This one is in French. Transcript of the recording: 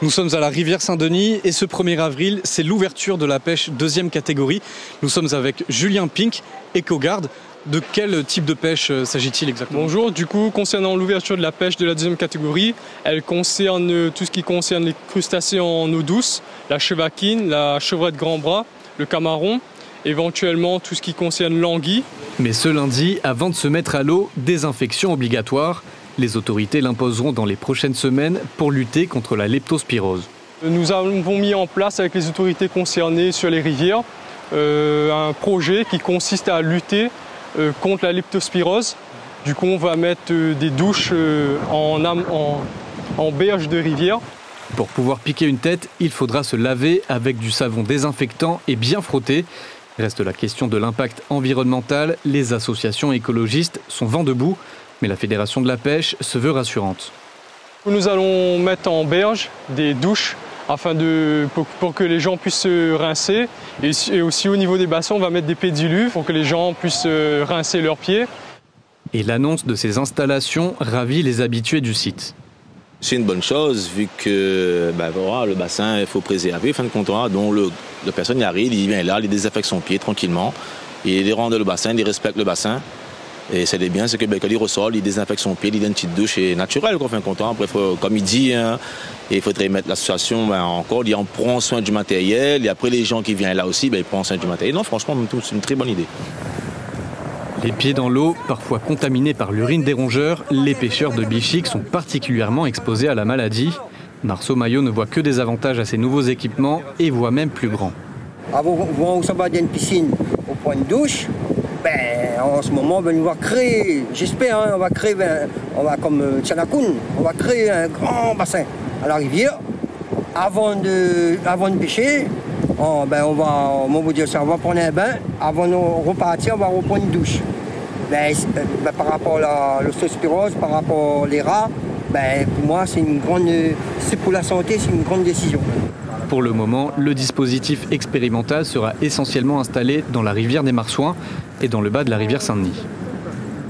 Nous sommes à la rivière Saint-Denis et ce 1er avril, c'est l'ouverture de la pêche 2e catégorie. Nous sommes avec Julien Pink, éco-garde. De quel type de pêche s'agit-il exactement? Bonjour, du coup, concernant l'ouverture de la pêche de la 2e catégorie, elle concerne tout ce qui concerne les crustacés en eau douce, la chevaquine, la chevrette grand bras, le camaron, éventuellement tout ce qui concerne l'anguille. Mais ce lundi, avant de se mettre à l'eau, désinfection obligatoire. Les autorités l'imposeront dans les prochaines semaines pour lutter contre la leptospirose. Nous avons mis en place avec les autorités concernées sur les rivières un projet qui consiste à lutter contre la leptospirose. Du coup, on va mettre des douches en berge de rivière. Pour pouvoir piquer une tête, il faudra se laver avec du savon désinfectant et bien frotter. Reste la question de l'impact environnemental. Les associations écologistes sont vent debout. Mais la Fédération de la pêche se veut rassurante. Nous allons mettre en berge des douches pour que les gens puissent se rincer. Et aussi au niveau des bassins, on va mettre des pédiluves pour que les gens puissent rincer leurs pieds. Et l'annonce de ces installations ravit les habitués du site. C'est une bonne chose vu que le bassin, il faut préserver. Fin de compte, donc la personne y arrive, il vient là, il désinfecte son pied tranquillement. Il rentre le bassin, il respecte le bassin. Et c'est bien, c'est que quand il ressort, il désinfecte son pied, il donne une petite douche naturelle, fin de compte. Après, comme il dit, il faudrait mettre l'association encore, on prend soin du matériel, et après les gens qui viennent là aussi, ils prennent soin du matériel. Non, franchement, c'est une très bonne idée. Les pieds dans l'eau, parfois contaminés par l'urine des rongeurs, les pêcheurs de Bichic sont particulièrement exposés à la maladie. Marceau Maillot ne voit que des avantages à ces nouveaux équipements et voit même plus grand. Avant, on s'en va dans une piscine au point de douche. En ce moment, on va créer, j'espère, on va comme Tchanakoun, on va créer un grand bassin à la rivière. Avant de pêcher, on va prendre un bain. Avant de repartir, on va reprendre une douche. Par rapport à l'ostospirose, par rapport aux rats, pour moi, c'est pour la santé, c'est une grande décision. Pour le moment, le dispositif expérimental sera essentiellement installé dans la rivière des Marsouins et dans le bas de la rivière Saint-Denis.